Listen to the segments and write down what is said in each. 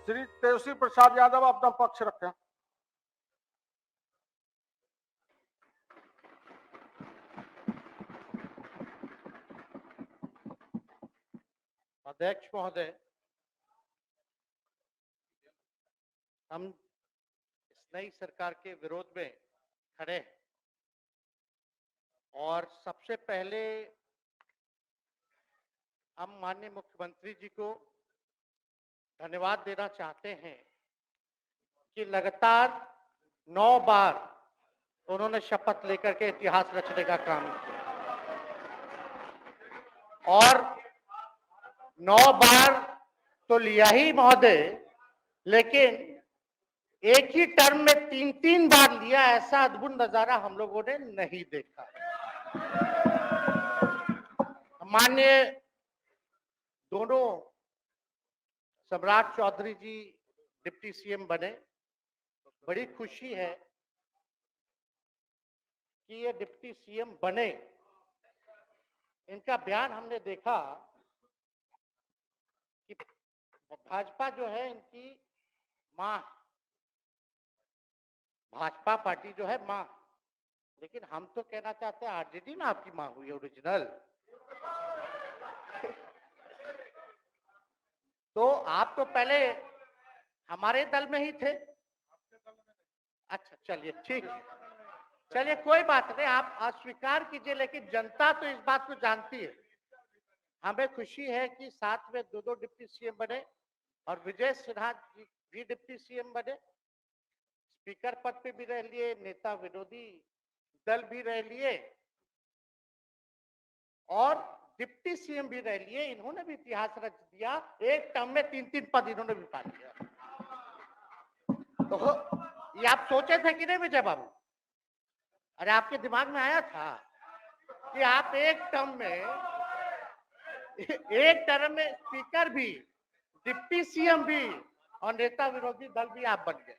श्री तेजस्वी प्रसाद यादव अपना पक्ष रखें। अध्यक्ष महोदय, हम इस नई सरकार के विरोध में खड़े हैं और सबसे पहले हम माननीय मुख्यमंत्री जी को धन्यवाद देना चाहते हैं कि लगातार 9 बार उन्होंने शपथ लेकर के इतिहास रचने का काम किया और 9 बार तो लिया ही महोदय, लेकिन एक ही टर्म में 3-3 बार लिया, ऐसा अद्भुत नजारा हम लोगों ने नहीं देखा। माननीय दोनों सम्राट चौधरी जी डिप्टी सीएम बने, बड़ी खुशी है कि ये डिप्टी सीएम बने। इनका बयान हमने देखा कि भाजपा जो है इनकी मां, भाजपा पार्टी जो है मां, लेकिन हम तो कहना चाहते हैं आरजेडी में आपकी मां हुई है ओरिजिनल। तो आप तो पहले हमारे दल में ही थे। अच्छा चलिए ठीक है, चलिए कोई बात नहीं, आप अस्वीकार कीजिए, लेकिन जनता तो इस बात को जानती है। हमें खुशी है कि साथ में दो डिप्टी सीएम बने और विजय सिन्हा जी भी डिप्टी सीएम बने, स्पीकर पद पे भी रह लिए, नेता विरोधी दल भी रह लिए और डिप्टी सीएम भी रह लिए। इन्होंने भी इतिहास रच दिया, एक टर्म में 3-3 पद इन्होंने भी पा लिया। तो ये आप सोचे थे कि नहीं विजय बाबू? अरे आपके दिमाग में आया था कि आप एक टर्म में स्पीकर भी, डिप्टी सीएम भी और नेता विरोधी दल भी आप बन गए।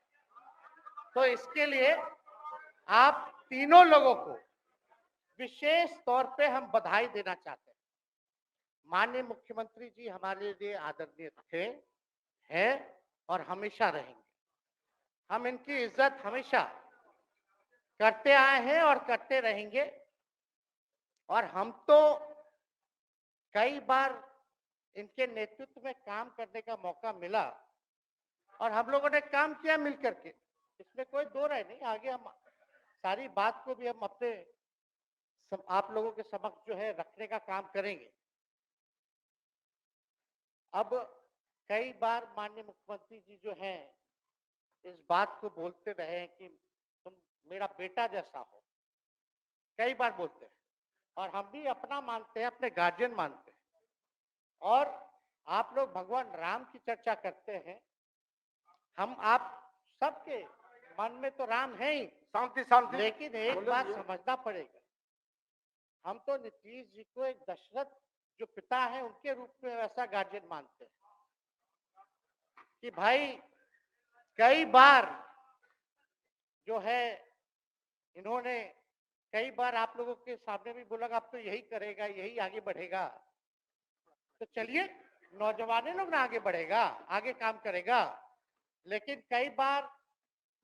तो इसके लिए आप तीनों लोगों को विशेष तौर पे हम बधाई देना चाहते हैं। माननीय मुख्यमंत्री जी हमारे लिए आदरणीय थे, हैं और हमेशा रहेंगे। हम इनकी इज्जत हमेशा करते आए हैं और करते रहेंगे। और हम तो कई बार इनके नेतृत्व में काम करने का मौका मिला और हम लोगों ने काम किया मिलकर के, इसमें कोई दो राय नहीं। आगे हम सारी बात को भी हम अपने आप लोगों के समक्ष जो है रखने का काम करेंगे। अब कई बार माननीय मुख्यमंत्री जी जो हैं इस बात को बोलते रहे हैं कि तुम मेरा बेटा जैसा हो, कई बार बोलते हैं और हम भी अपना मानते हैं, अपने गार्जियन मानते हैं। और आप लोग भगवान राम की चर्चा करते हैं, हम आप सबके मन में तो राम है ही, शांति शांति, लेकिन एक बात समझना पड़ेगा, हम तो नीतीश जी को एक दशरथ जो पिता है उनके रूप में वैसा गार्जियन मानते हैं कि भाई कई बार जो है इन्होंने कई बार आप लोगों के सामने भी बोला आप तो यही करेगा, यही आगे बढ़ेगा। तो चलिए नौजवान लोग ना आगे बढ़ेगा, आगे काम करेगा, लेकिन कई बार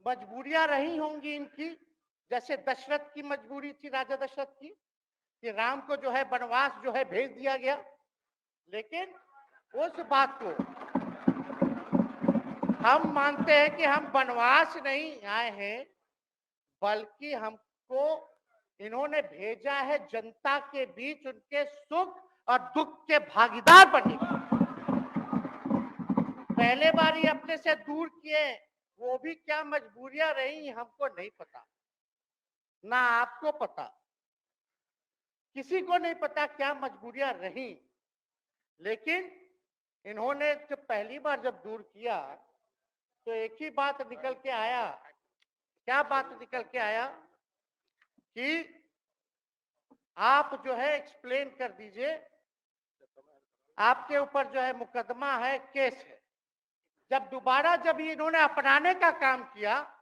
मजबूरियां रही होंगी इनकी, जैसे दशरथ की मजबूरी थी, राजा दशरथ की, कि राम को जो है वनवास जो है भेज दिया गया। लेकिन उस बात को हम मानते हैं कि हम वनवास नहीं आए हैं, बल्कि हमको इन्होंने भेजा है जनता के बीच उनके सुख और दुख के भागीदार बनने के। पहले बार ही अपने से दूर किए, वो भी क्या मजबूरियां रही हमको नहीं पता, ना आपको पता, किसी को नहीं पता क्या मजबूरियां रही। लेकिन इन्होंने जब पहली बार जब दूर किया तो एक ही बात निकल के आया। क्या बात निकल के आया कि आप जो है एक्सप्लेन कर दीजिए, आपके ऊपर जो है मुकदमा है, केस है। जब दोबारा जब इन्होंने अपनाने का काम किया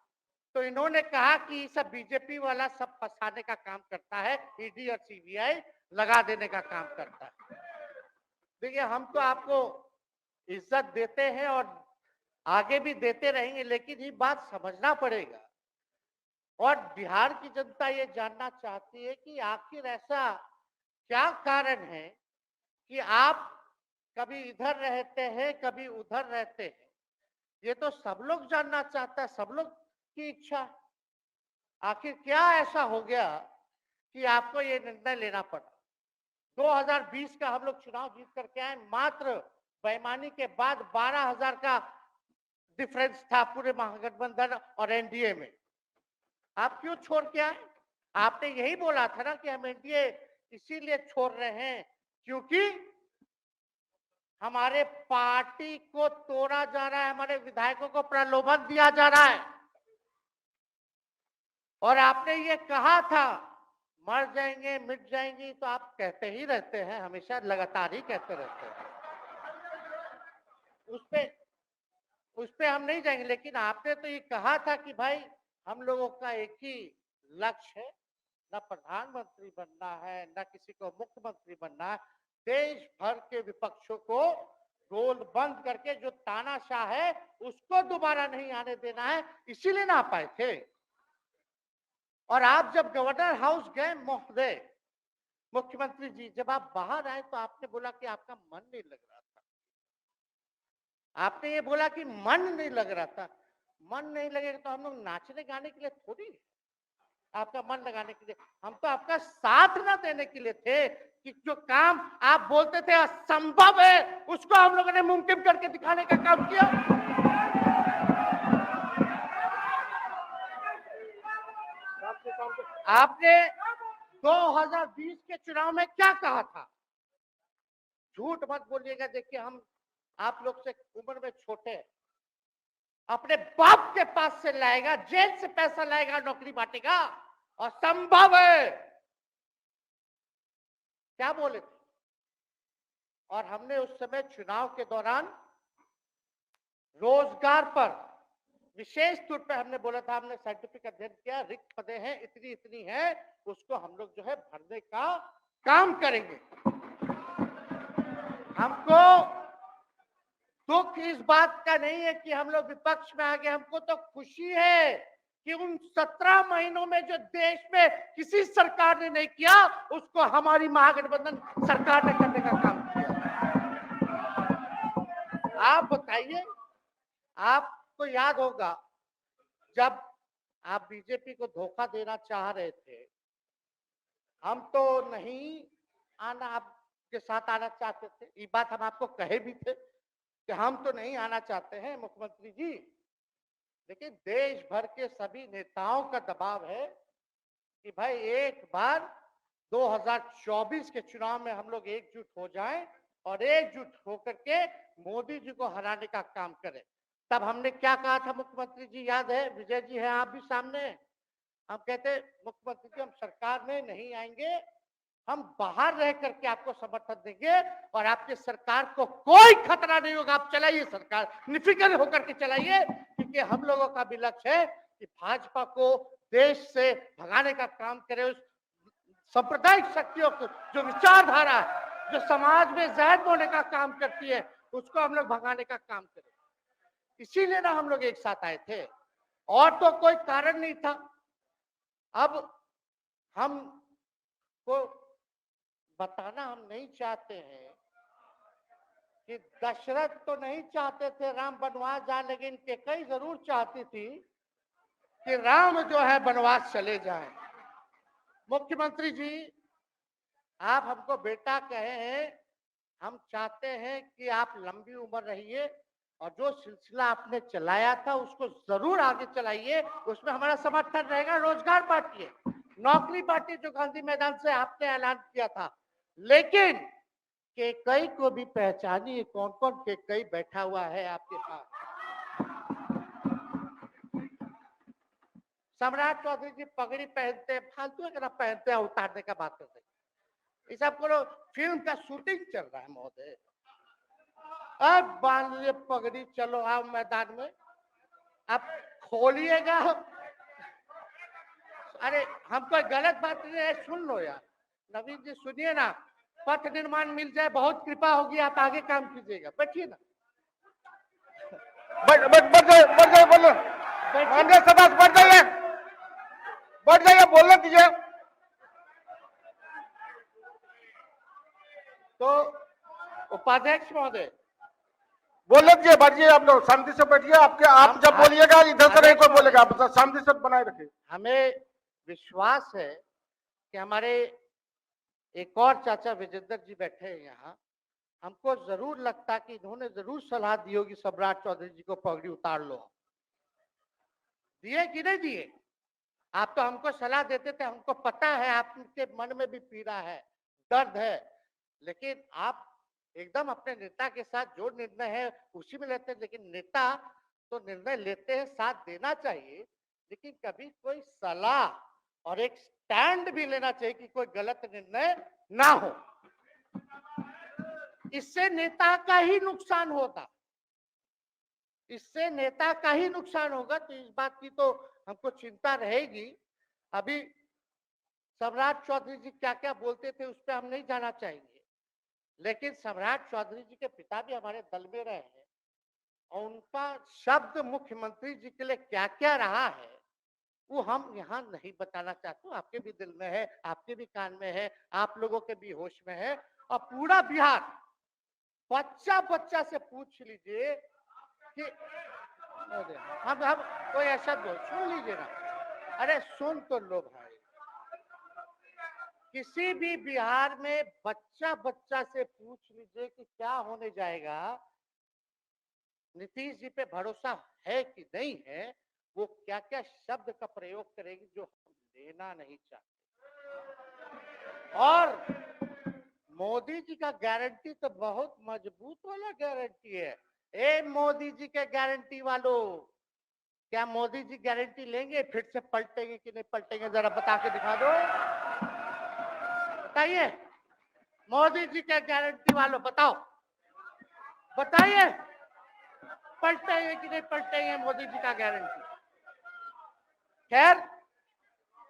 तो इन्होंने कहा कि सब बीजेपी वाला सब फंसाने का काम करता है, ईडी और सीबीआई लगा देने का काम करता है। देखिए हम तो आपको इज्जत देते हैं और आगे भी देते रहेंगे, लेकिन ये बात समझना पड़ेगा और बिहार की जनता ये जानना चाहती है कि आखिर ऐसा क्या कारण है कि आप कभी इधर रहते हैं, कभी उधर रहते हैं। ये तो सब लोग जानना चाहता है, सब लोग की इच्छा है। आखिर क्या ऐसा हो गया कि आपको ये निर्णय लेना पड़ा। 2020 का हम लोग चुनाव जीत करके आए, मात्र बेईमानी के बाद 12,000 का डिफरेंस था पूरे महागठबंधन और एनडीए में। आप क्यों छोड़ के आए? आपने यही बोला था ना कि हम एनडीए इसीलिए छोड़ रहे हैं क्योंकि हमारे पार्टी को तोड़ा जा रहा है, हमारे विधायकों को प्रलोभन दिया जा रहा है। और आपने ये कहा था मर जाएंगे, मिट जाएंगी, तो आप कहते ही रहते हैं, हमेशा लगातार ही कहते रहते हैं। उस पे हम नहीं जाएंगे, लेकिन आपने तो ये कहा था कि भाई हम लोगों का एक ही लक्ष्य है, न प्रधानमंत्री बनना है, न किसी को मुख्यमंत्री बनना है। देश भर के विपक्षों को गोल बंद करके जो तानाशाह है उसको दोबारा नहीं आने देना है, इसीलिए ना आ पाए थे। और आप जब गवर्नर हाउस गए महोदय, मुख्यमंत्री जी, जब आप बाहर आए तो आपने बोला कि आपका मन नहीं लग रहा था। आपने ये बोला कि मन नहीं लग रहा था। मन नहीं लगेगा तो हम लोग नाचने गाने के लिए थोड़ी, आपका मन लगाने के लिए। हम तो आपका साथ ना देने के लिए थे कि जो काम आप बोलते थे असंभव है, उसको हम लोगों ने मुमकिन करके दिखाने का काम किया। आपने 2020 के चुनाव में क्या कहा था? झूठ मत बोलिएगा। देखिए, हम आप लोग से उम्र में छोटे हैं। अपने बाप के पास से लाएगा, जेल से पैसा लाएगा, नौकरी बांटेगा, और संभव है, क्या बोले थे? और हमने उस समय चुनाव के दौरान रोजगार पर विशेष तौर पे हमने बोला था, हमने साइंटिफिक अध्ययन किया, रिक्त पदे हैं इतनी इतनी है, उसको हम लोग जो है भरने का काम करेंगे। हमको दुख इस बात का नहीं है कि हम लोग विपक्ष में आ गए, हमको तो खुशी है कि उन 17 महीनों में जो देश में किसी सरकार ने नहीं किया, उसको हमारी महागठबंधन सरकार ने करने का काम किया। आप बताइए, आपको याद होगा जब आप बीजेपी को धोखा देना चाह रहे थे, हम तो नहीं आना, आपके साथ आना चाहते थे। ये बात हम आपको कहे भी थे कि हम तो नहीं आना चाहते हैं मुख्यमंत्री जी, लेकिन देश भर के सभी नेताओं का दबाव है कि भाई एक बार 2024 के चुनाव में हम लोग एकजुट हो जाएं और एकजुट होकर के मोदी जी को हराने का काम करें। तब हमने क्या कहा था मुख्यमंत्री जी, याद है? विजय जी हैं, आप भी सामने हैं। हम कहते मुख्यमंत्री जी हम सरकार में नहीं आएंगे, हम बाहर रह करके आपको समर्थन देंगे और आपकी सरकार को कोई खतरा नहीं होगा, आप चलाइए सरकार, निफिक्र होकर के चलाइए, क्योंकि हम लोगों का भी लक्ष्य है कि भाजपा को देश से भगाने का काम करे। उस सांप्रदायिक शक्तियों को, जो विचारधारा है, जो समाज में जहर बोने का काम करती है, उसको हम लोग भगाने का काम करें। इसीलिए ना हम लोग एक साथ आए थे, और तो कोई कारण नहीं था। अब हम को बताना हम नहीं चाहते हैं कि दशरथ तो नहीं चाहते थे राम वनवास जाए, लेकिन कैकेयी जरूर चाहती थी कि राम जो है वनवास चले जाएं। मुख्यमंत्री जी, आप हमको बेटा कहे हैं, हम चाहते हैं कि आप लंबी उम्र रहिए और जो सिलसिला आपने चलाया था उसको जरूर आगे चलाइए, उसमें हमारा समर्थन रहेगा। रोजगार बांटिए, नौकरी बांटिए, जो गांधी मैदान से आपने ऐलान किया था, लेकिन कैकेयी को भी पहचानिए, कौन कौन कैकेयी बैठा हुआ है आपके पास। सम्राट चौधरी जी पगड़ी पहनते हैं, फालतू अगर पहनते हैं, उतारने का बात करते हैं। इस सबको फिल्म का शूटिंग चल रहा है महोदय, अब बांध लिए पगड़ी, चलो आओ मैदान में, अब खोलिएगा। अरे हम कोई गलत बात नहीं है, सुन लो यार, नवीन जी सुनिए ना, पथ निर्माण मिल जाए, बहुत कृपा होगी, आप आगे काम कीजिएगा, बैठिए ना। बैठ जाइए बोलो। माननीय सदस्य बैठ जाइए बोलने दीजिए। तो उपाध्यक्ष महोदय, बोलने दीजिए, बैठिए आप लोग शांति से बैठिए। आप जब बोलिएगा इधर से नहीं कोई बोलेगा, आप शांति से बनाए रखिए। हमें विश्वास है कि हमारे एक और चाचा विजेंद्र जी बैठे हैं यहाँ, हमको जरूर लगता कि इन्होंने जरूर सलाह दी होगी सम्राट चौधरी जी को पगड़ी उतार लो। दिए कि नहीं दिए? आप तो हमको सलाह देते थे, हमको पता है आपके मन में भी पीड़ा है, दर्द है, लेकिन आप एकदम अपने नेता के साथ जो निर्णय है उसी में लेते हैं। लेकिन नेता तो निर्णय लेते हैं, साथ देना चाहिए, लेकिन कभी कोई सलाह और एक स्टैंड भी लेना चाहिए कि कोई गलत निर्णय ना हो। इससे नेता का ही नुकसान होगा, इससे नेता का ही नुकसान होगा। तो इस बात की तो हमको चिंता रहेगी। अभी सम्राट चौधरी जी क्या क्या बोलते थे उस पर हम नहीं जाना चाहेंगे, लेकिन सम्राट चौधरी जी के पिता भी हमारे दल में रहे हैं और उनका शब्द मुख्यमंत्री जी के लिए क्या क्या रहा है वो हम यहाँ नहीं बताना चाहते। आपके भी दिल में है, आपके भी कान में है, आप लोगों के भी होश में है, और पूरा बिहार बच्चा बच्चा से पूछ लीजिए कि हम कोई ऐसा सुन लीजिए ना, अरे सुन तो लो भाई। किसी भी बिहार में बच्चा बच्चा से पूछ लीजिए कि क्या होने जाएगा, नीतीश जी पे भरोसा है कि नहीं है, वो क्या क्या शब्द का प्रयोग करेगी जो हम लेना नहीं चाहते। और मोदी जी का गारंटी तो बहुत मजबूत वाला गारंटी है। ए मोदी जी के गारंटी वालों, क्या मोदी जी गारंटी लेंगे फिर से पलटेंगे कि नहीं पलटेंगे? जरा बता के दिखा दो, बताइए। मोदी जी के गारंटी वालों बताओ, बताइए पलटेंगे कि नहीं पलटेंगे मोदी जी का गारंटी? खैर,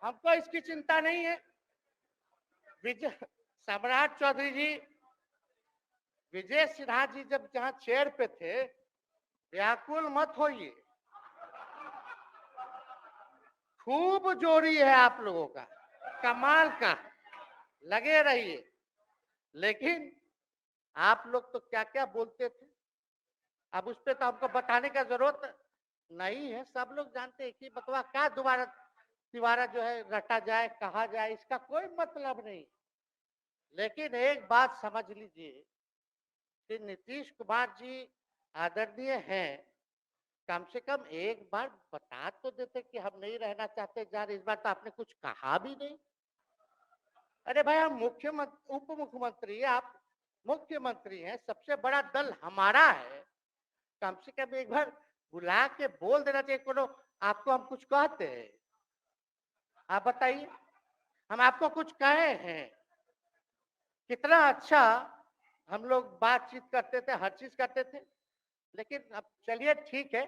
हमको इसकी चिंता नहीं है। सम्राट चौधरी जी, विजय सिन्हा जी जब जहां चेयर पे थे, व्याकुल मत होइए, खूब जोरी है आप लोगों का, कमाल का, लगे रहिए। लेकिन आप लोग तो क्या क्या बोलते थे, अब उस पर तो हमको बताने का जरूरत नहीं है, सब लोग जानते हैं कि बकवा क्या दोबारा जो है रटा जाए, कहा जाए, इसका कोई मतलब नहीं। लेकिन एक बात समझ लीजिए कि नीतीश कुमार जी आदरणीय हैं, कम से कम एक बार बता तो देते कि हम नहीं रहना चाहते जा रहे। इस बार तो आपने कुछ कहा भी नहीं। अरे भाई, हम मुख्यमंत्री उप मुख्यमंत्री, आप मुख्यमंत्री हैं, सबसे बड़ा दल हमारा है, कम से कम एक बार बुला के बोल देना चाहिए। कोनो आपको हम कुछ कहते हैं? आप बताइए, हम आपको कुछ कहे हैं? कितना अच्छा हम लोग बातचीत करते थे, हर चीज करते थे। लेकिन अब चलिए ठीक है,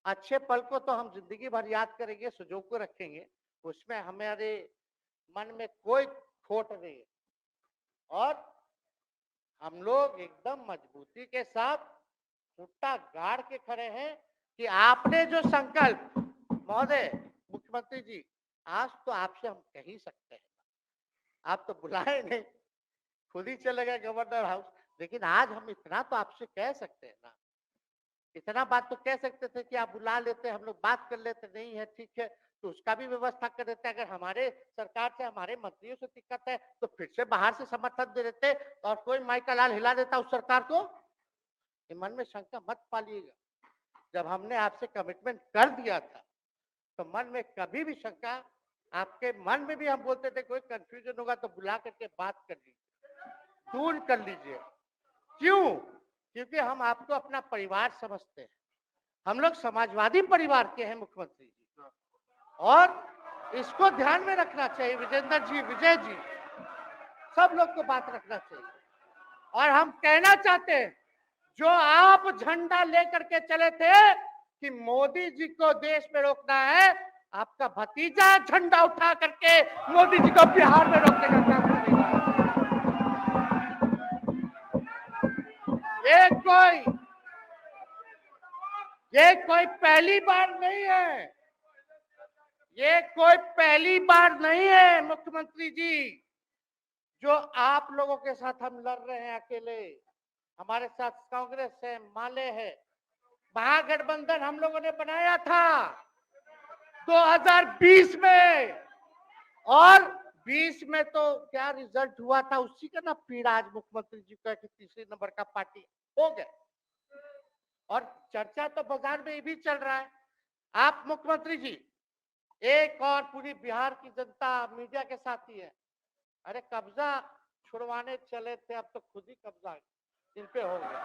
अच्छे पल को तो हम जिंदगी भर याद करेंगे, सुजो को रखेंगे, उसमें हमारे मन में कोई खोट नहीं है। और हम लोग एकदम मजबूती के साथ खुट्टा गाड़ के खड़े हैं कि आपने जो संकल्प, महोदय मुख्यमंत्री जी, आज तो आपसे हम कह ही सकते हैं, आप तो बुलाए नहीं, खुद ही चले गए गवर्नर हाउस, लेकिन आज हम इतना तो आपसे कह सकते हैं ना, इतना बात तो कह सकते थे कि आप बुला लेते, हम लोग बात कर लेते। नहीं है ठीक है, तो उसका भी व्यवस्था कर देते। अगर हमारे सरकार से, हमारे मंत्रियों से दिक्कत है तो फिर से बाहर से समर्थन दे देते और कोई माई का लाल हिला देता उस सरकार को। ये मन में शंका मत पालिएगा, जब हमने आपसे कमिटमेंट कर दिया था तो मन में कभी भी शंका, आपके मन में भी हम बोलते थे कोई कंफ्यूजन होगा तो बुला करके बात कर लीजिए, दूर कर लीजिए। क्यों? क्योंकि हम आपको अपना परिवार समझते हैं, हम लोग समाजवादी परिवार के हैं मुख्यमंत्री जी, और इसको ध्यान में रखना चाहिए। विजेंद्र जी, विजय जी, सब लोग को बात रखना चाहिए। और हम कहना चाहते हैं, जो आप झंडा लेकर के चले थे कि मोदी जी को देश में रोकना है, आपका भतीजा झंडा उठा करके मोदी जी को बिहार में रोकने का काम करेगा। ये कोई पहली बार नहीं है, ये कोई पहली बार नहीं है मुख्यमंत्री जी, जो आप लोगों के साथ हम लड़ रहे हैं अकेले। हमारे साथ कांग्रेस है, माले है, महागठबंधन हम लोगों ने बनाया था 2020 में, और 20 में तो क्या रिजल्ट हुआ था उसी का ना पीड़ा आज मुख्यमंत्री जी का कि तीसरे नंबर का पार्टी हो गए। और चर्चा तो बाजार में ये भी चल रहा है, आप मुख्यमंत्री जी एक और पूरी बिहार की जनता मीडिया के साथ ही है। अरे कब्जा छुड़वाने चले थे, अब तो खुद ही कब्जा इन पे हो गया।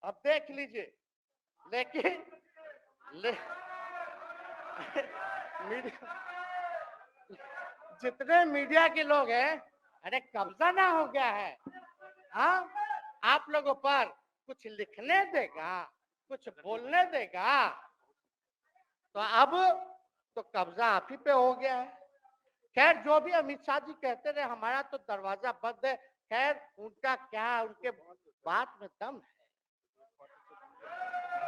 अब देख लीजिए, लेकिन मीडिया, जितने मीडिया के लोग हैं, अरे कब्जा ना हो गया है, हाँ आप लोगों पर कुछ लिखने देगा, कुछ बोलने देगा, तो अब तो कब्जा आप ही पे हो गया है। खैर जो भी अमित शाह जी कहते रहे, हमारा तो दरवाजा बंद है। खैर उनका क्या, उनके बात में दम है,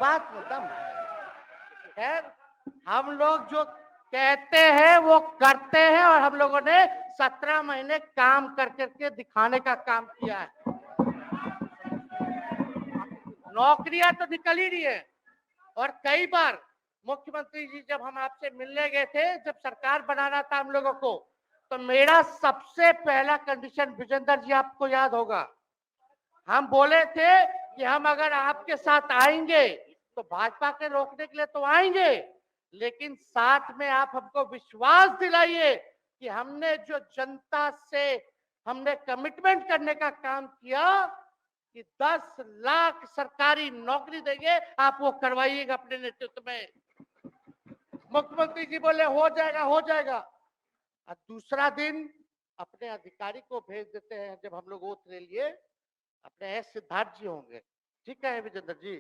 बात में दम है। खैर हम लोग जो कहते हैं वो करते हैं, और हम लोगों ने 17 महीने काम कर करके दिखाने का काम किया है। नौकरियां तो निकल ही रही है, और कई बार मुख्यमंत्री जी जब हम आपसे मिलने गए थे, जब सरकार बनाना था हम लोगों को, तो मेरा सबसे पहला कंडीशन विजेंद्र जी आपको याद होगा, हम बोले थे कि हम अगर आपके साथ आएंगे तो भाजपा के रोकने के लिए तो आएंगे, लेकिन साथ में आप हमको विश्वास दिलाइए कि हमने जो जनता से हमने कमिटमेंट करने का काम किया कि 10 लाख सरकारी नौकरी देंगे, आप वो करवाइएगा अपने नेतृत्व में। मुख्यमंत्री जी बोले हो जाएगा, हो जाएगा, और दूसरा दिन अपने अधिकारी को भेज देते हैं। जब हम लोग ओथ ले लिए, अपने एस सिद्धार्थ जी होंगे, ठीक है विजेंद्र जी,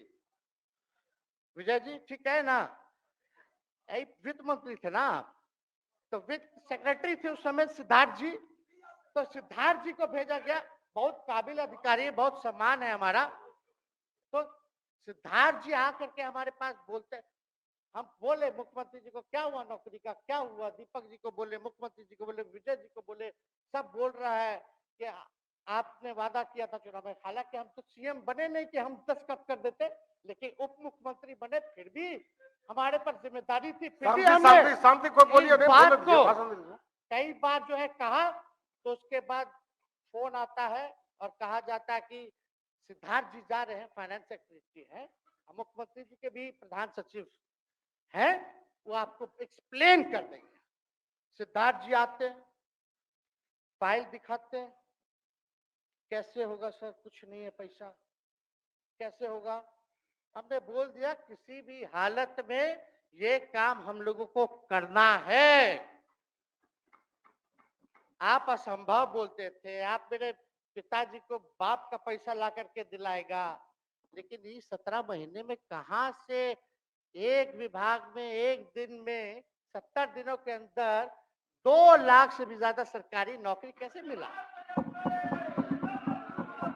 विजय जी ठीक है ना, वित्त मंत्री थे ना आप, तो वित्त सेक्रेटरी थे उस समय सिद्धार्थ जी, तो सिद्धार्थ जी को भेजा गया, बहुत काबिल अधिकारी है, बहुत सम्मान है हमारा। तो सिद्धार्थ जी आकर के हमारे पास बोलते, हम बोले मुख्यमंत्री जी को क्या हुआ नौकरी का, क्या हुआ, दीपक जी को बोले, मुख्यमंत्री जी को बोले, विजय जी को बोले, सब बोल रहा है कि आपने वादा किया था चुनाव में। हालांकि हम तो सीएम बने नहीं कि हम दस्तखत कर देते, लेकिन उप मुख्यमंत्री बने, फिर भी हमारे पर जिम्मेदारी थी, फिर भी हमने शांति को बोलिए, इस बात को कई बार जो है कहा। तो उसके बाद फोन आता है और कहा जाता है कि सिद्धार्थ जी जा रहे हैं, फाइनेंस सेक्रेटरी है, मुख्यमंत्री जी के भी प्रधान सचिव है, वो आपको एक्सप्लेन कर देंगे। सिद्धार्थ जी आते हैं, फाइल दिखाते हैं, कैसे होगा सर, कुछ नहीं है पैसा, कैसे होगा। हमने बोल दिया किसी भी हालत में ये काम हम लोगों को करना है। आप असंभव बोलते थे, आप मेरे पिताजी को बाप का पैसा ला करके दिलाएगा, लेकिन ये 17 महीने में कहां से एक विभाग में एक दिन में 70 दिनों के अंदर 2 लाख से भी ज्यादा सरकारी नौकरी कैसे मिला।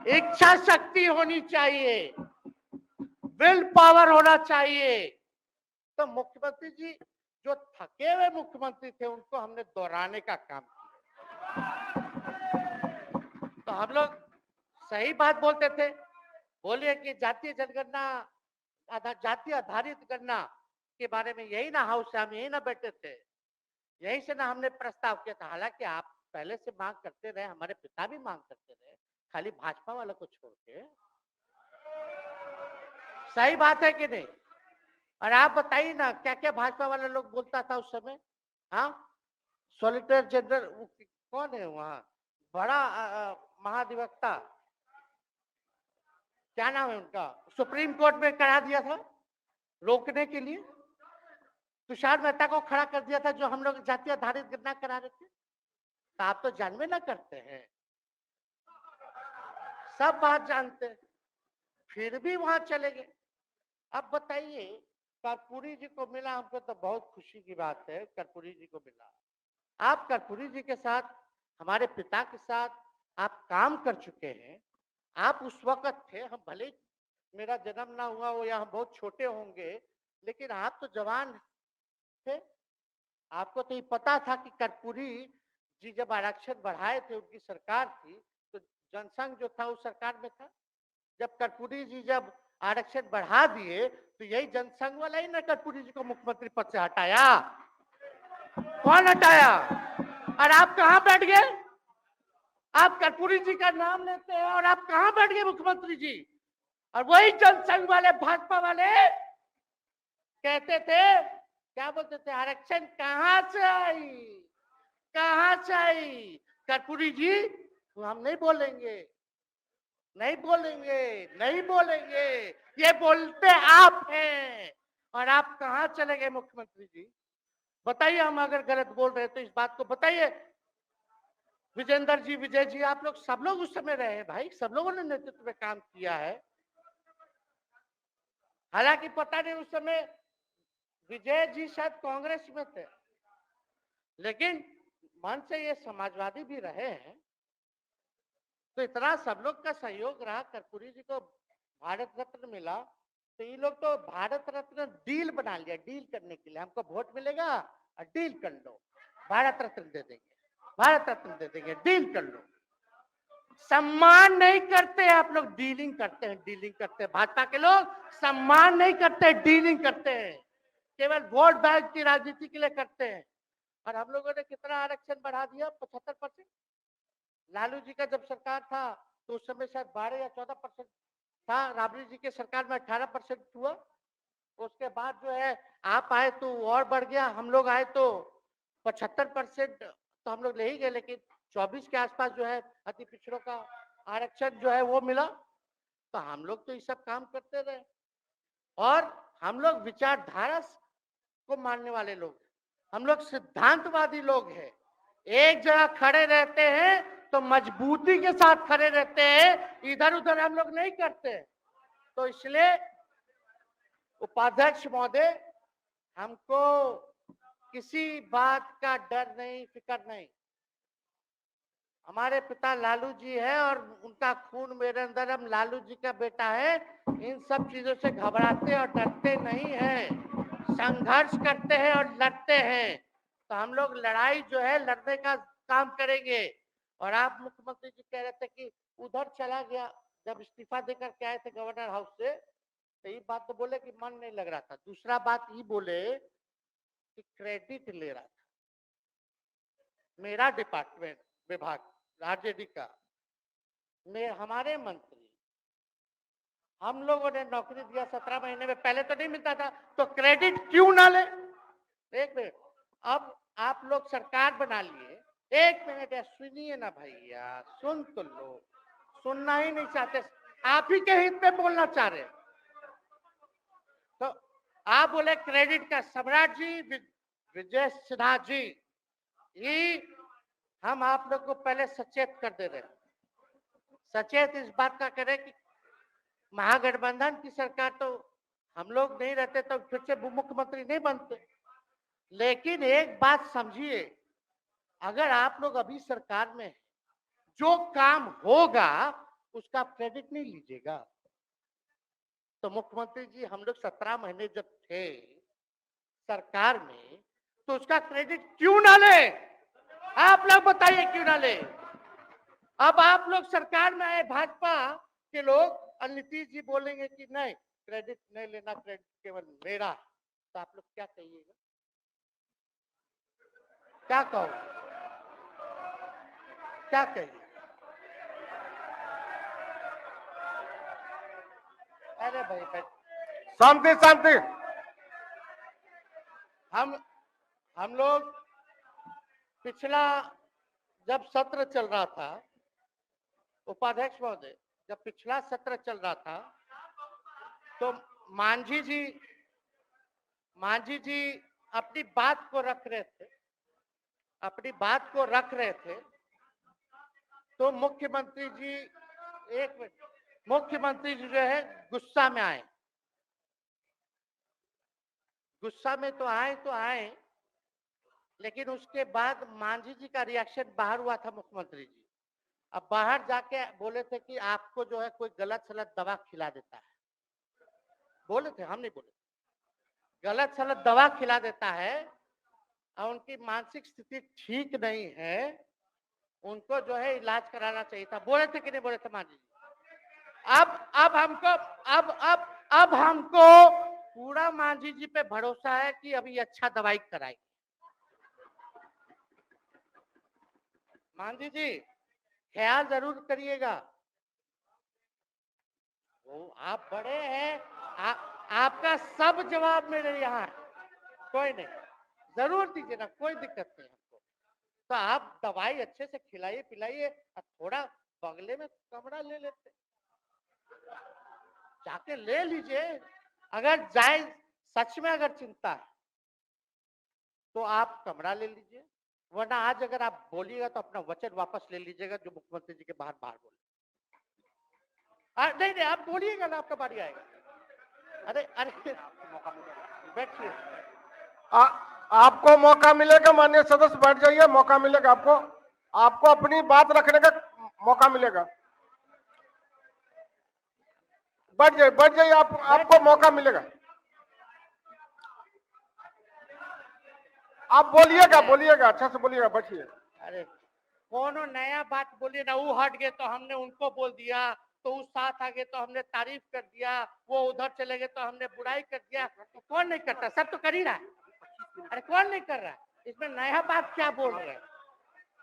इच्छा शक्ति होनी चाहिए, विल पावर होना चाहिए। तो मुख्यमंत्री जी जो थके हुए मुख्यमंत्री थे, उनको हमने दोहराने का काम किया। तो हम लोग सही बात बोलते थे, बोलिए कि जातीय जनगणना, जाति आधारित गणना के बारे में यही ना हाउस से हम यही ना बैठे थे, यही से ना हमने प्रस्ताव किया था। हालांकि आप पहले से मांग करते रहे, हमारे पिता भी मांग करते रहे, खाली भाजपा वाला को छोड़ के। सही बात है कि नहीं? और आप बताइए ना क्या क्या भाजपा वाला लोग बोलता था उस समय। हाँ, सॉलिसिटर जनरल कौन है वहाँ, बड़ा महाधिवक्ता, क्या नाम है उनका, सुप्रीम कोर्ट में करा दिया था रोकने के लिए, तुषार मेहता को खड़ा कर दिया था, जो हम लोग जाति आधारित गणना करा रहे थे। तो आप तो जानवे ना करते हैं, सब बात जानते हैं, फिर भी वहां चले गए। अब बताइए, कर्पूरी जी को मिला, हमको तो बहुत खुशी की बात है, कर्पूरी जी को मिला। आप कर्पूरी जी के साथ, हमारे पिता के साथ आप काम कर चुके हैं, आप उस वक्त थे, हम भले मेरा जन्म ना हुआ वो यहाँ बहुत छोटे होंगे, लेकिन आप तो जवान थे। आपको तो ये पता था कि कर्पूरी जी जब आरक्षण बढ़ाए थे, उनकी सरकार थी, तो जनसंघ जो था उस सरकार में था। जब कर्पूरी जी जब आरक्षण बढ़ा दिए, तो यही जनसंघ वाला ही ना कर्पूरी जी को मुख्यमंत्री पद से हटाया। कौन हटाया? और आप कहां बैठ गए? आप कर्पूरी जी का नाम लेते हैं और आप कहां बैठ गए मुख्यमंत्री जी? और वही जनसंघ वाले, भाजपा वाले कहते थे, क्या बोलते थे, आरक्षण कहां से आई, कहां से आई? कर्पूरी जी, हम नहीं बोलेंगे, नहीं बोलेंगे, नहीं बोलेंगे, ये बोलते आप हैं। और आप कहां चले गए मुख्यमंत्री जी? बताइए, हम अगर गलत बोल रहे हैं तो इस बात को बताइए। विजेंद्र जी, विजय जी, आप लोग सब लोग उस समय रहे भाई, सब लोगों ने नेतृत्व में काम किया है। हालांकि पता नहीं उस समय विजय जी शायद कांग्रेस में थे, लेकिन मन से ये समाजवादी भी रहे हैं। तो इतना सब लोग का सहयोग रहा, कर्पूरी जी को भारत रत्न मिला, तो ये लोग तो भारत रत्न डील बना लिया, डील करने के लिए, हमको वोट मिलेगा और डील कर लो, भारत रत्न दे देंगे, भारत रत्न दे देंगे, डील कर लो। सम्मान नहीं करते आप लोग, डीलिंग करते हैं, डीलिंग करते हैं। भाजपा के लोग सम्मान नहीं करते, डीलिंग करते हैं, केवल वोट बैंक की राजनीति के लिए करते हैं। और हम लोगों ने कितना आरक्षण बढ़ा दिया? 75%। लालू जी का जब सरकार था तो उस समय शायद 12 या 14% था, राबड़ी जी के सरकार में 18% हुआ। उसके बाद जो है आप आए तो और बढ़ गया, हम लोग आए तो 75% तो हम लोग ले ही गए, लेकिन 24 के आसपास जो है अति पिछड़ों का आरक्षण जो है वो मिला। तो हम लोग तो ये सब काम करते रहे, और हम लोग विचारधारा को मानने वाले लोग, हम लोग सिद्धांतवादी लोग हैं। एक जगह खड़े रहते हैं तो मजबूती के साथ खड़े रहते हैं, इधर उधर हम लोग नहीं करते। तो इसलिए उपाध्यक्ष महोदय, हमको किसी बात का डर नहीं, फिक्र नहीं। हमारे पिता लालू जी है और उनका खून मेरे अंदर, हम लालू जी का बेटा है। इन सब चीजों से घबराते और डरते नहीं हैं, संघर्ष करते हैं और लड़ते हैं। तो हम लोग लड़ाई जो है लड़ने का काम करेंगे। और आप मुख्यमंत्री जी कह रहे थे कि उधर चला गया, जब इस्तीफा देकर के आए थे गवर्नर हाउस से, तो ये बात तो बोले कि मन नहीं लग रहा था। दूसरा बात ये बोले कि क्रेडिट ले रहा था मेरा डिपार्टमेंट, विभाग आरजेडी का, हमारे मंत्री, हम लोगों ने नौकरी दिया 17 महीने में, पहले तो नहीं मिलता था, तो क्रेडिट क्यों ना ले? एक मिनट, अब आप लोग सरकार बना लिए, एक मिनट यार सुनिए ना भैया, सुन तो लो, सुनना ही नहीं चाहते, आप ही के हित में बोलना चाह रहे हैं। तो आप बोले क्रेडिट का, सम्राट जी, विजय सिन्हा जी, ये हम आप लोग को पहले सचेत कर दे रहे हैं। सचेत इस बात का करें कि महागठबंधन की सरकार तो हम लोग नहीं रहते तो फिर से मुख्यमंत्री नहीं बनते। लेकिन एक बात समझिए, अगर आप लोग अभी सरकार में हैं, जो काम होगा उसका क्रेडिट नहीं लीजिएगा। तो मुख्यमंत्री जी, हम लोग 17 महीने जब थे सरकार में, तो उसका क्रेडिट क्यों ना ले? आप लोग बताइए क्यों ना ले? अब आप लोग सरकार में आए भाजपा के लोग, और नीतीश जी बोलेंगे कि नहीं क्रेडिट नहीं लेना, क्रेडिट केवल मेरा, तो आप लोग क्या कहिएगा? क्या कहो, क्या कहिए? अरे भाई, शांति शांति। हम लोग पिछला जब सत्र चल रहा था, उपाध्यक्ष महोदय, जब पिछला सत्र चल रहा था तो मांझी जी अपनी बात को रख रहे थे, अपनी बात को रख रहे थे, तो मुख्यमंत्री जी, एक मिनट, मुख्यमंत्री जी जो है गुस्सा में आए, गुस्सा में तो आए, लेकिन उसके बाद मांझी जी का रिएक्शन बाहर हुआ था मुख्यमंत्री जी। अब बाहर जाके बोले थे कि आपको जो है कोई गलत सलत दवा खिला देता है, बोले थे, हम नहीं बोले। गलत सलत दवा खिला देता है और उनकी मानसिक स्थिति ठीक नहीं है, उनको जो है इलाज कराना चाहिए था। बोले थे कि नहीं बोले थे मान जी? अब हमको अब हमको पूरा मांझी जी पे भरोसा है कि अभी अच्छा दवाई कराएगी। मांझी जी ख्याल जरूर करिएगा। वो आप बड़े हैं, आपका सब जवाब मेरे यहाँ है, कोई नहीं, जरूर दीजिए ना, कोई दिक्कत नहीं हमको। तो आप दवाई अच्छे से खिलाइए पिलाइए, और थोड़ा बगले में कमरा ले लेते, जाके ले लीजिए। अगर जाए सच में अगर चिंता है तो आप कमरा ले लीजिए, वरना आज अगर आप बोलिएगा तो अपना वचन वापस ले लीजिएगा जो मुख्यमंत्री जी के बाहर बाहर बोले। नहीं नहीं, आप बोलिएगा ना, आपका बारी आएगा। अरे अरे बैठिए, आपको मौका मिलेगा, माननीय सदस्य बैठ जाइए, मौका मिलेगा आपको, आपको अपनी बात रखने का मौका मिलेगा। बैठ जाइए, आपको मौका मिलेगा। आप बोलिएगा, अच्छा से बोलिएगा, बैठिए। अरे कोनो नया बात बोलिए ना, वो हट गए तो हमने उनको बोल दिया, तो उस साथ आ गए तो हमने तारीफ कर दिया, वो उधर चले गए तो हमने बुराई कर दिया। तो कौन नहीं करता, सब तो कर ही रहा है। अरे कौन नहीं कर रहा है, इसमें नया बात क्या बोल रहे हैं?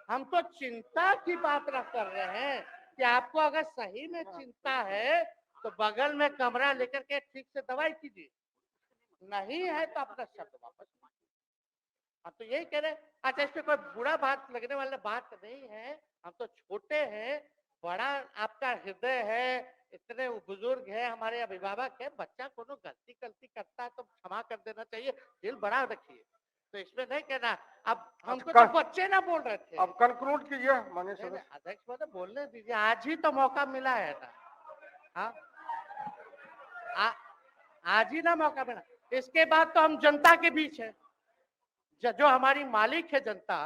हम तो चिंता की बात न कर रहे हैं कि आपको अगर सही में चिंता है तो बगल में कमरा लेकर के ठीक से दवाई कीजिए, नहीं है तो अपना शब्द वापस। हम तो यही कह रहे हैं। अच्छा, इसमें कोई बुरा बात लगने वाला बात नहीं है, हम तो छोटे हैं, बड़ा आपका हृदय है, इतने बुजुर्ग है, हमारे अभिभावक है, बच्चा कोनो गलती करता है तो क्षमा कर देना चाहिए, दिल बड़ा रखिए, तो इसमें नहीं कहना। अब हमको तो बच्चे ना बोल रहे थे। अब कंक्लूड कीजिए माननीय सदस्य। अध्यक्ष महोदय बोलने दीजिए, आज ही तो मौका मिला है ना। हाँ, आज ही ना मौका मिला, इसके बाद तो हम जनता के बीच है, जो हमारी मालिक है जनता।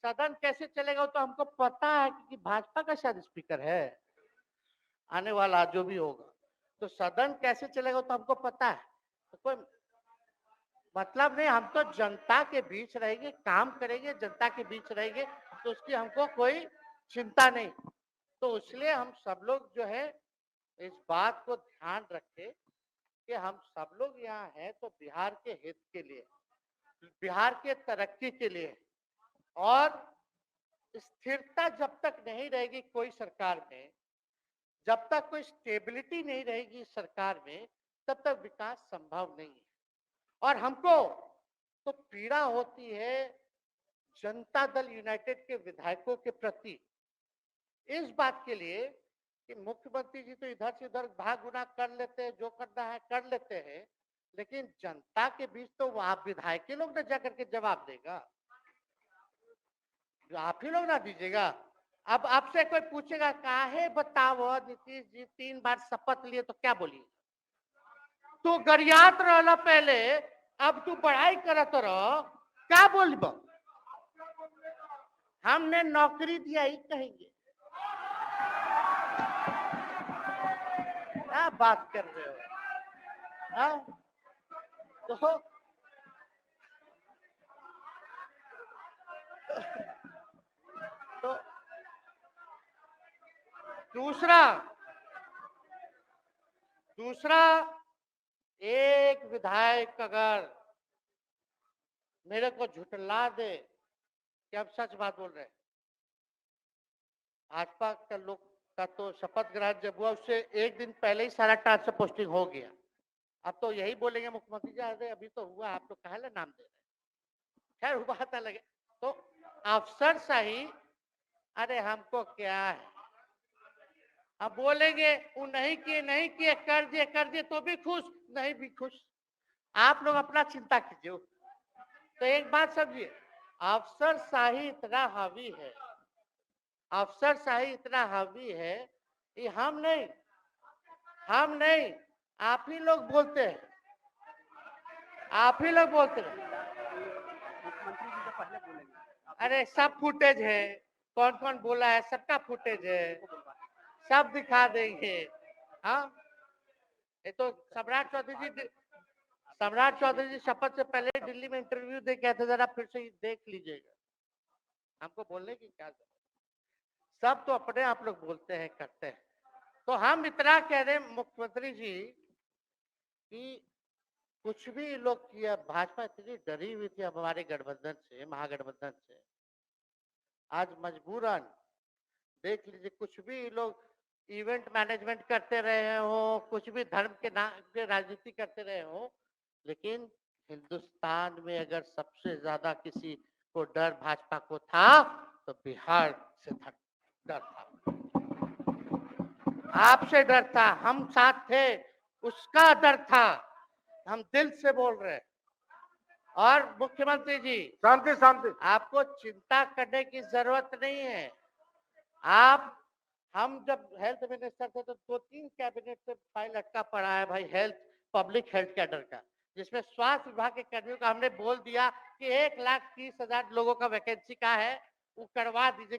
सदन कैसे चलेगा तो हमको पता है, क्योंकि भाजपा का शायद स्पीकर है आने वाला जो भी होगा, तो सदन कैसे चलेगा तो हमको पता है। तो कोई मतलब नहीं, हम तो जनता के बीच रहेंगे, काम करेंगे, जनता के बीच रहेंगे, तो उसकी हमको कोई चिंता नहीं। तो इसलिए हम सब लोग जो है इस बात को ध्यान रखें कि हम सब लोग यहाँ हैं तो बिहार के हित के लिए, बिहार के तरक्की के लिए, और स्थिरता जब तक नहीं रहेगी कोई सरकार में, जब तक कोई स्टेबिलिटी नहीं रहेगी सरकार में, तब तक विकास संभव नहीं है। और हमको तो पीड़ा होती है जनता दल यूनाइटेड के विधायकों के प्रति, इस बात के लिए कि मुख्यमंत्री जी तो इधर से उधर भाग गुना कर लेते हैं, जो करना है कर लेते हैं, लेकिन जनता के बीच तो आप विधायक लोग ना जाकर के जवाब देगा, आप ही लोग ना दीजिएगा। अब आपसे कोई पूछेगा काहे बताओ नीतीश जी 3 बार शपथ लिए, तो क्या बोलिए? तू गरियात रहला पहले, अब तू पढ़ाई करत रह, क्या बोलब? हमने नौकरी दिया ही कहेंगे, क्या बात कर रहे हो? हाँ? तो दूसरा एक विधायक अगर मेरे को झुठला दे कि हम सच बात बोल रहे हैं, भाजपा का लोग का तो शपथ ग्रहण जब हुआ उससे एक दिन पहले ही सारा ट्रांसफर पोस्टिंग हो गया। अब तो यही बोलेंगे मुख्यमंत्री जी, अरे अभी तो हुआ, आप लोग काहे नाम दे रहे हैं? खैर वो बात अलग है। तो अफसरशाही, अरे हमको क्या है, अब बोलेंगे वो नहीं किए कर दिए तो भी खुश, नहीं भी खुश, आप लोग अपना चिंता कीजिए। तो एक बात समझिए, अफसरशाही इतना हावी है, अफसरशाही इतना हावी है कि हम नहीं, आप ही लोग बोलते हैं, आप ही लोग बोलते हैं। मुख्यमंत्री जी तो पहले बोलेंगे, अरे सब फुटेज है, कौन कौन बोला है सबका फुटेज है, सब दिखा देंगे। हाँ, तो सम्राट चौधरी जी शपथ से पहले दिल्ली में इंटरव्यू दे के आए थे, जरा फिर से देख लीजिएगा। हमको बोलने की क्या जरूरत, सब तो अपने आप लोग बोलते हैं करते हैं। तो हम इतना कह रहे हैं मुख्यमंत्री जी कि कुछ भी लोग किया, भाजपा इतनी डरी हुई थी हमारे गठबंधन से, महागठबंधन से, आज मजबूरन देख लीजिए, कुछ भी लोग इवेंट मैनेजमेंट करते रहे हो, कुछ भी धर्म के नाम पे राजनीति करते रहे हो, लेकिन हिंदुस्तान में अगर सबसे ज्यादा किसी को डर भाजपा को था तो बिहार से डर था, आपसे डर था, हम साथ थे, उसका डर था, हम दिल से बोल रहे हैं। और मुख्यमंत्री जी, शांति शांति, आपको चिंता करने की जरूरत नहीं है। आप, हम जब हेल्थ मिनिस्टर थे तो 2-3 कैबिनेट से फाइल अटका पड़ा है भाई, हेल्थ, पब्लिक हेल्थ कैडर का, जिसमें स्वास्थ्य विभाग के कर्मियों का हमने बोल दिया कि 1,30,000 लोगों का वैकेंसी का है, वो करवा दीजिए।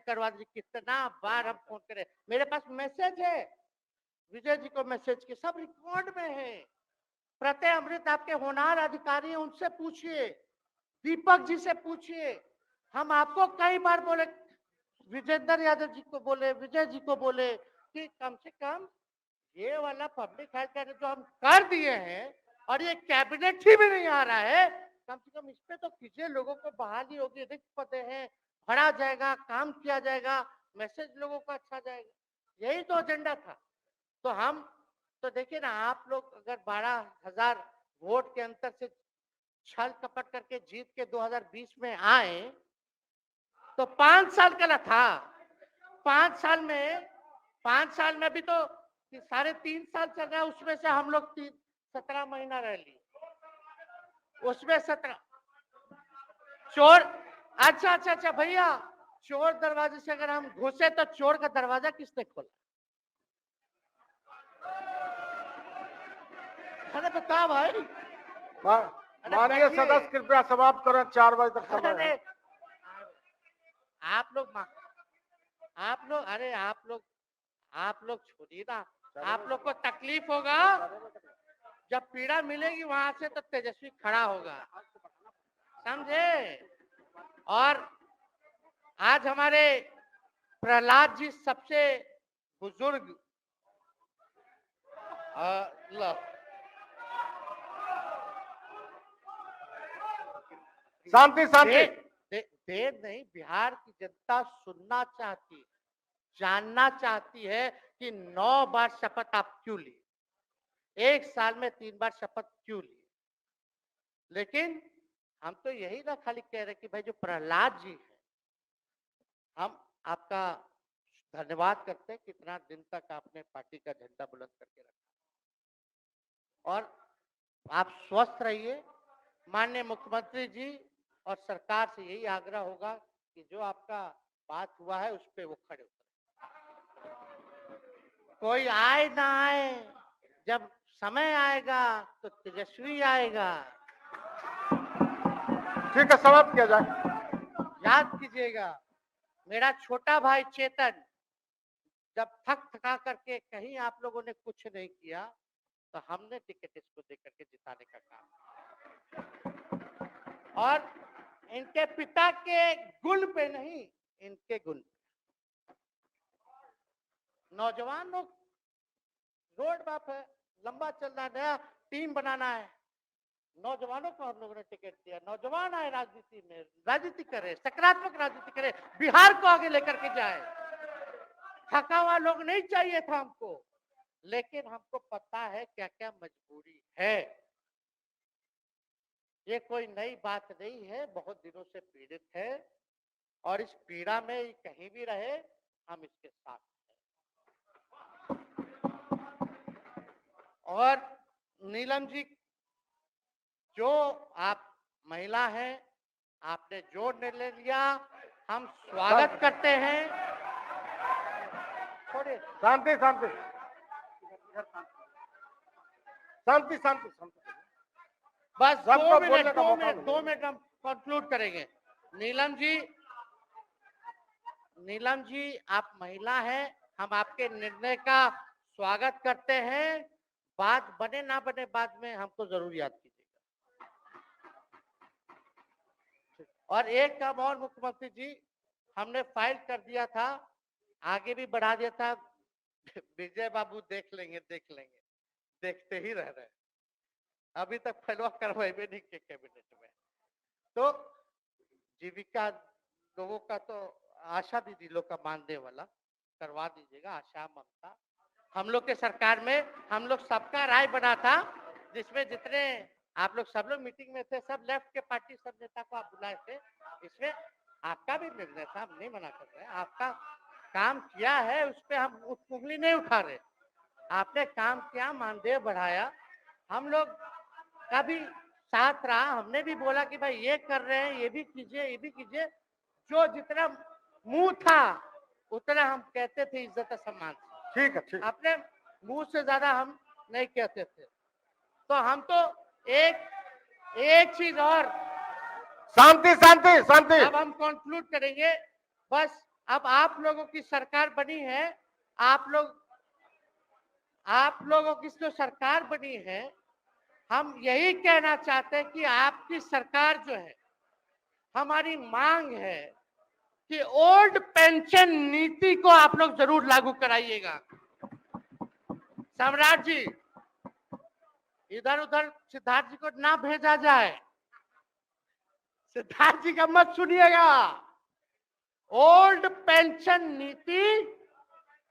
कितना बार हम फोन करें, मेरे पास मैसेज है, विजय जी को मैसेज के सब रिकॉर्ड में है। प्रत्यय अमृत आपके होनहार अधिकारी हैं, उनसे पूछिए, दीपक जी से पूछिए। हम आपको कई बार बोले, विजेंद्र यादव जी को बोले, विजय जी को बोले कि कम से कम ये वाला पब्लिक हेल्थ केयर जो हम कर दिए हैं और ये कैबिनेट ही में नहीं आ रहा है, कम से कम इस पे तो कीजिए, लोगों को बहाली होगी, रिक्त पदे हैं, भरा जाएगा, काम किया जाएगा, मैसेज लोगों को अच्छा जाएगा, यही तो एजेंडा था। तो हम तो देखिए ना, आप लोग अगर 12,000 वोट के अंतर से छल कपट करके जीत के 2020 में आए तो 5 साल का ना था, 5 साल में भी तो 3.5 साल चल रहा है, उसमें से हम लोग 17 महीना रह लिए, उसमें 17 चोर, अच्छा भैया, चोर दरवाजे से अगर हम घुसे तो चोर का दरवाजा किसने खोला? अरे बता भाई, माननीय सदस्य कृपया समाप्त करें, 4 बजे तक समय है। आप लोग छोड़िए ना, आप लोग को तकलीफ होगा, जब पीड़ा मिलेगी वहां से तो तेजस्वी खड़ा होगा, समझे? और आज हमारे प्रहलाद जी सबसे बुजुर्ग, शांति शांति, देर नहीं, बिहार की जनता सुनना चाहती, जानना चाहती है कि 9 बार शपथ आप क्यों लिए, 1 साल में 3 बार शपथ क्यों लिए। लेकिन हम तो यही ना खाली कह रहे कि भाई जो प्रहलाद जी है, हम आपका धन्यवाद करते हैं, कितना दिन तक आपने पार्टी का झंडा बुलंद करके रखा, और आप स्वस्थ रहिए। माननीय मुख्यमंत्री जी और सरकार से यही आग्रह होगा कि जो आपका बात हुआ है उस पे वो खड़े उतरे, कोई आए ना आए, जब समय आएगा तो तेजस्वी आएगा। ठीक है, समाप्त किया जाए। याद कीजिएगा, मेरा छोटा भाई चेतन जब थका करके कहीं आप लोगों ने कुछ नहीं किया तो हमने टिकट इसको देकर के जिताने का काम, और इनके पिता के गुण पे नहीं, इनके गुण पे। नौजवान लोग, रोड मैप है, लंबा चलना है, नया टीम बनाना है, नौजवानों को हम लोगों ने टिकट दिया, नौजवान आए राजनीति में, राजनीति करे, सकारात्मक राजनीति करे, बिहार को आगे लेकर के जाए। थका हुआ लोग नहीं चाहिए था हमको, लेकिन हमको पता है क्या क्या मजबूरी है, ये कोई नई बात नहीं है, बहुत दिनों से पीड़ित है, और इस पीड़ा में कहीं भी रहे हम इसके साथ हैं। और नीलम जी, जो आप महिला हैं, आपने जो निर्णय लिया हम स्वागत करते हैं। छोड़िए, शांति शांति शांति शांति शांति, बस सबका 2 बोलने मिनट का 2 मौका मिनट मिलेगा। 2 मिनट हम कंक्लूड करेंगे। नीलम जी आप महिला हैं, हम आपके निर्णय का स्वागत करते हैं। बात बने ना बने बाद में हमको जरूर याद कीजिएगा। और एक काम और मुख्यमंत्री जी, हमने फाइल कर दिया था, आगे भी बढ़ा दिया था। विजय बाबू देख लेंगे, देखते ही रह रहे, अभी तक फैलवा करवाए नहीं के कैबिनेट में। तो जीविका लोगों का तो आशा दीदी लोग का मानदेय वाला करवा दीजिएगा, आशा ममता। हम लोग के सरकार में हम लोग सबका राय बना था, जिसमें जितने आप लोग सब लोग मीटिंग में थे, सब लेफ्ट के पार्टी सब नेता को आप बुलाए थे। इसमें आपका भी निर्णय था, हम नहीं मना कर रहे, आपका काम किया है, उस पर हम उंगली नहीं उठा रहे। आपने काम किया, मानदेय बढ़ाया, हम लोग का भी साथ रहा। हमने भी बोला कि भाई ये कर रहे हैं, ये भी कीजिए, ये भी कीजिए। जो जितना मुंह था उतना हम कहते थे इज्जत और सम्मान से। ठीक है, ठीक। अपने मुंह से ज्यादा हम नहीं कहते थे। तो हम तो एक चीज और, शांति शांति शांति। अब हम कंक्लूड करेंगे। बस अब आप लोगों की सरकार बनी है, आप लोगों की जो सरकार बनी है, हम यही कहना चाहते हैं कि आपकी सरकार जो है, हमारी मांग है कि ओल्ड पेंशन नीति को आप लोग जरूर लागू कराइएगा। सम्राट जी, इधर उधर सिद्धार्थ जी को ना भेजा जाए, सिद्धार्थ जी का मत सुनिएगा। ओल्ड पेंशन नीति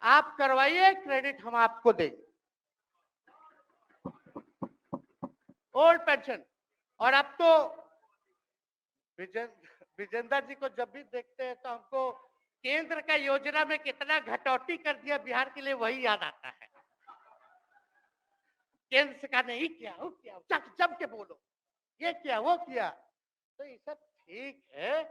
आप करवाइए, क्रेडिट हम आपको देंगे। Old pension. और अब तो विजेंद्र जी को जब भी देखते हैं तो हमको केंद्र का योजना में कितना घटौती कर दिया बिहार के लिए, वही याद आता है। केंद्र सरकार ने ही किया, वो किया, जम के बोलो, ये किया, वो किया। तो ये सब ठीक है,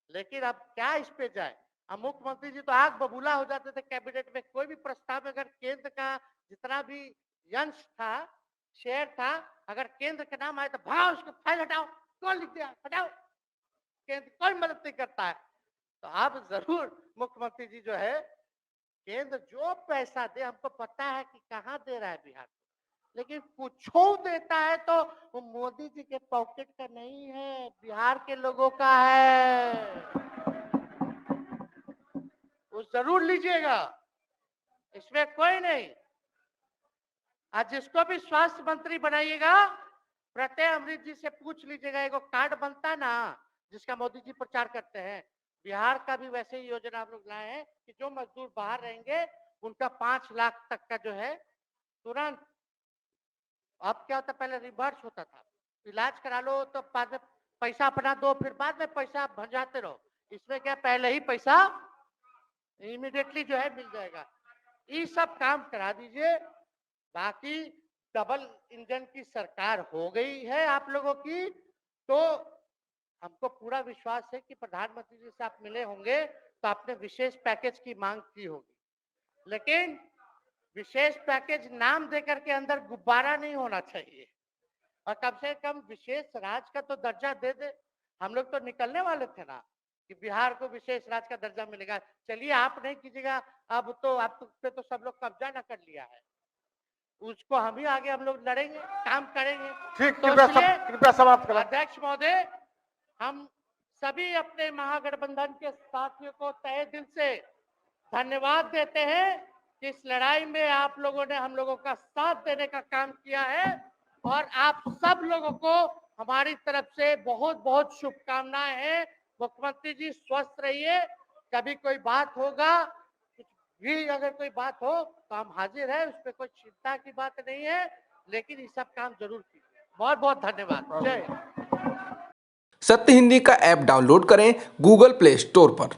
लेकिन अब क्या इस पे जाए। अब मुख्यमंत्री जी तो आग बबूला हो जाते थे कैबिनेट में, कोई भी प्रस्ताव में अगर केंद्र का जितना भी अंश था, शेयर था, अगर केंद्र का नाम आए तो भाव उसको फाइल हटाओ, कौन लिख दिया, हटाओ, केंद्र कोई मदद नहीं करता है। तो अब जरूर मुख्यमंत्री जी जो है, केंद्र जो पैसा दे, हमको पता है कि कहाँ दे रहा है बिहार को, लेकिन कुछ देता है तो वो मोदी जी के पॉकेट का नहीं है, बिहार के लोगों का है। वो जरूर लीजिएगा, इसमें कोई नहीं। आज जिसको भी स्वास्थ्य मंत्री बनाइएगा, प्रत्यय अमृत जी से पूछ लीजिएगा, एगो कार्ड बनता है ना जिसका मोदी जी प्रचार करते हैं, बिहार का भी वैसे ही योजना हम लोग लाए हैं कि जो मजदूर बाहर रहेंगे उनका 5 लाख तक का जो है तुरंत। अब क्या होता, पहले रिवर्स होता था, इलाज करा लो तो बाद में पैसा अपना दो, फिर बाद में पैसा भंजाते रहो। इसमें क्या, पहले ही पैसा इमीडिएटली जो है मिल जाएगा। ये सब काम करा दीजिए। बाकी डबल इंजन की सरकार हो गई है आप लोगों की, तो हमको पूरा विश्वास है कि प्रधानमंत्री जी से आप मिले होंगे तो आपने विशेष पैकेज की मांग की होगी, लेकिन विशेष पैकेज नाम देकर के अंदर गुब्बारा नहीं होना चाहिए, और कम से कम विशेष राज्य का तो दर्जा दे दे। हम लोग तो निकलने वाले थे ना कि बिहार को विशेष राज्य का दर्जा मिलेगा। चलिए आप नहीं कीजिएगा, अब तो आप पे तो सब लोग कब्जा न कर लिया है, उसको हम ही आगे हम लोग लड़ेंगे, काम करेंगे। ठीक, तो कृपया समाप्त करें। अध्यक्ष महोदय, हम सभी अपने महागठबंधन के साथियों को तहे दिल से धन्यवाद देते हैं कि इस लड़ाई में आप लोगों ने हम लोगों का साथ देने का काम किया है, और आप सब लोगों को हमारी तरफ से बहुत बहुत शुभकामनाएं हैं। मुख्यमंत्री जी स्वस्थ रहिए, कभी कोई बात होगा, कुछ भी अगर कोई बात हो तो हम हाजिर हैं, उस पर कोई चिंता की बात नहीं है, लेकिन ये सब काम जरूर कीजिए। बहुत बहुत धन्यवाद। जय हिंद। सत्य हिंदी का ऐप डाउनलोड करें गूगल प्ले स्टोर पर।